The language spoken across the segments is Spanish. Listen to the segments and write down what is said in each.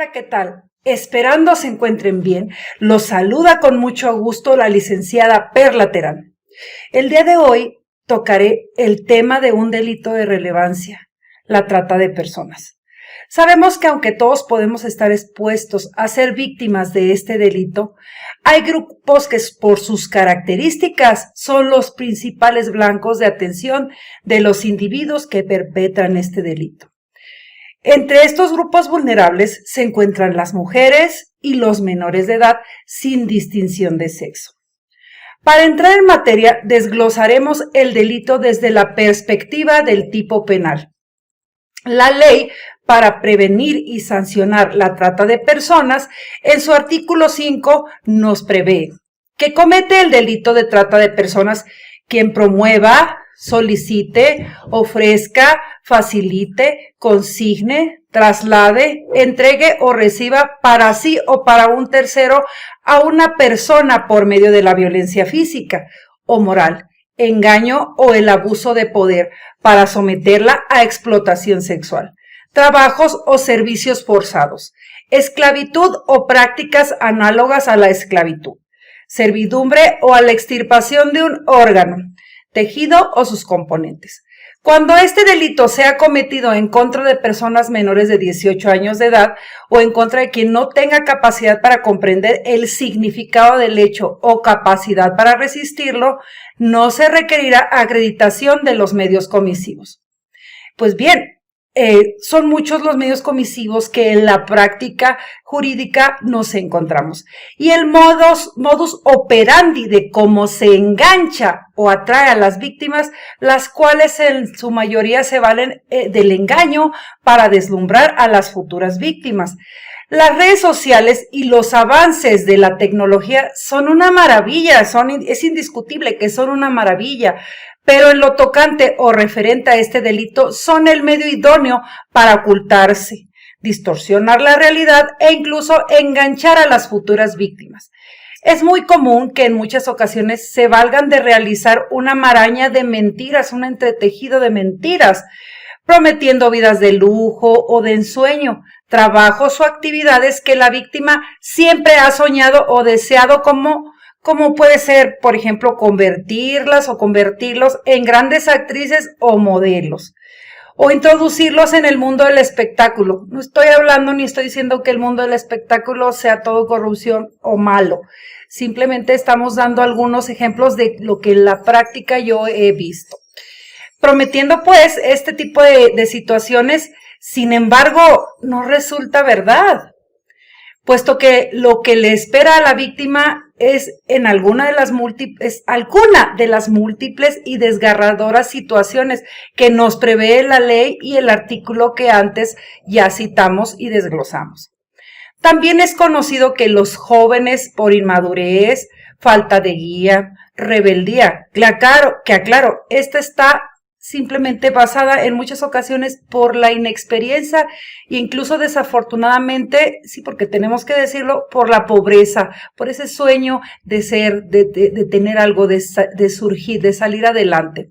Hola, ¿qué tal? Esperando se encuentren bien, los saluda con mucho gusto la licenciada Perla Terán. El día de hoy tocaré el tema de un delito de relevancia, la trata de personas. Sabemos que aunque todos podemos estar expuestos a ser víctimas de este delito, hay grupos que por sus características son los principales blancos de atención de los individuos que perpetran este delito. Entre estos grupos vulnerables se encuentran las mujeres y los menores de edad sin distinción de sexo. Para entrar en materia, desglosaremos el delito desde la perspectiva del tipo penal. La ley para prevenir y sancionar la trata de personas, en su artículo 5 nos prevé que comete el delito de trata de personas quien promueva, solicite, ofrezca, facilite, consigne, traslade, entregue o reciba para sí o para un tercero a una persona por medio de la violencia física o moral, engaño o el abuso de poder para someterla a explotación sexual, trabajos o servicios forzados, esclavitud o prácticas análogas a la esclavitud, servidumbre o a la extirpación de un órgano, tejido o sus componentes. Cuando este delito sea cometido en contra de personas menores de 18 años de edad o en contra de quien no tenga capacidad para comprender el significado del hecho o capacidad para resistirlo, no se requerirá acreditación de los medios comisivos. Pues bien, son muchos los medios comisivos que en la práctica jurídica nos encontramos. Y el modus operandi de cómo se engancha o atrae a las víctimas, las cuales en su mayoría se valen del engaño para deslumbrar a las futuras víctimas. Las redes sociales y los avances de la tecnología son una maravilla, es indiscutible que son una maravilla, pero en lo tocante o referente a este delito son el medio idóneo para ocultarse, distorsionar la realidad e incluso enganchar a las futuras víctimas. Es muy común que en muchas ocasiones se valgan de realizar una maraña de mentiras, un entretejido de mentiras, prometiendo vidas de lujo o de ensueño, trabajos o actividades que la víctima siempre ha soñado o deseado, como puede ser, por ejemplo, convertirlas o convertirlos en grandes actrices o modelos, o introducirlos en el mundo del espectáculo. No estoy hablando ni estoy diciendo que el mundo del espectáculo sea todo corrupción o malo. Simplemente estamos dando algunos ejemplos de lo que en la práctica yo he visto. Prometiendo pues este tipo de situaciones, sin embargo, no resulta verdad, puesto que lo que le espera a la víctima es en alguna de las múltiples y desgarradoras situaciones que nos prevé la ley y el artículo que antes ya citamos y desglosamos. También es conocido que los jóvenes por inmadurez, falta de guía, rebeldía, que aclaro, esta está simplemente basada en muchas ocasiones por la inexperiencia e incluso desafortunadamente, sí, porque tenemos que decirlo, por la pobreza, por ese sueño de ser, de tener algo, de surgir, de salir adelante.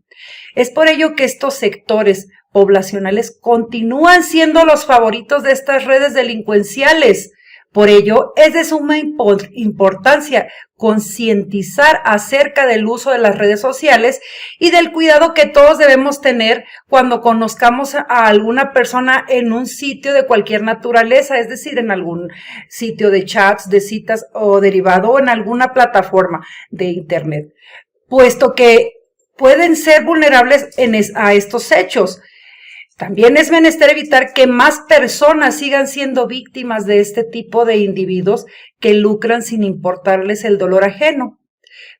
Es por ello que estos sectores poblacionales continúan siendo los favoritos de estas redes delincuenciales. Por ello, es de suma importancia concientizar acerca del uso de las redes sociales y del cuidado que todos debemos tener cuando conozcamos a alguna persona en un sitio de cualquier naturaleza, es decir, en algún sitio de chats, de citas o derivado, o en alguna plataforma de internet, puesto que pueden ser vulnerables a estos hechos. También es menester evitar que más personas sigan siendo víctimas de este tipo de individuos que lucran sin importarles el dolor ajeno.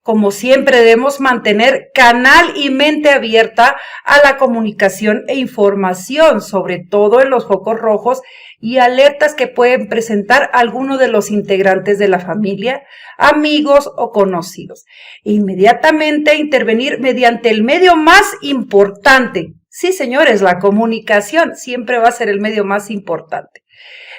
Como siempre, debemos mantener canal y mente abierta a la comunicación e información, sobre todo en los focos rojos y alertas que pueden presentar alguno de los integrantes de la familia, amigos o conocidos. Inmediatamente intervenir mediante el medio más importante. Sí, señores, la comunicación siempre va a ser el medio más importante.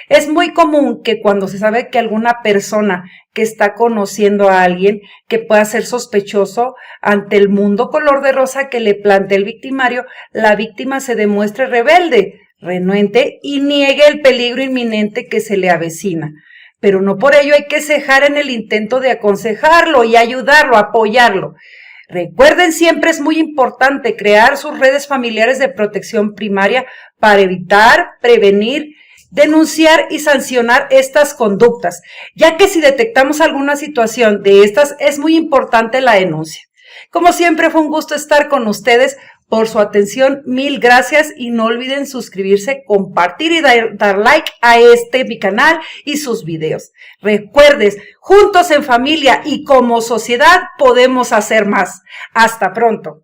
Es muy común que cuando se sabe que alguna persona que está conociendo a alguien que pueda ser sospechoso ante el mundo color de rosa que le plantea el victimario, la víctima se demuestre rebelde, renuente y niegue el peligro inminente que se le avecina. Pero no por ello hay que cejar en el intento de aconsejarlo y ayudarlo, apoyarlo. Recuerden, siempre es muy importante crear sus redes familiares de protección primaria para evitar, prevenir, denunciar y sancionar estas conductas, ya que si detectamos alguna situación de estas es muy importante la denuncia. Como siempre, fue un gusto estar con ustedes. Por su atención, mil gracias y no olviden suscribirse, compartir y dar like a mi canal y sus videos. Recuerden, juntos en familia y como sociedad podemos hacer más. Hasta pronto.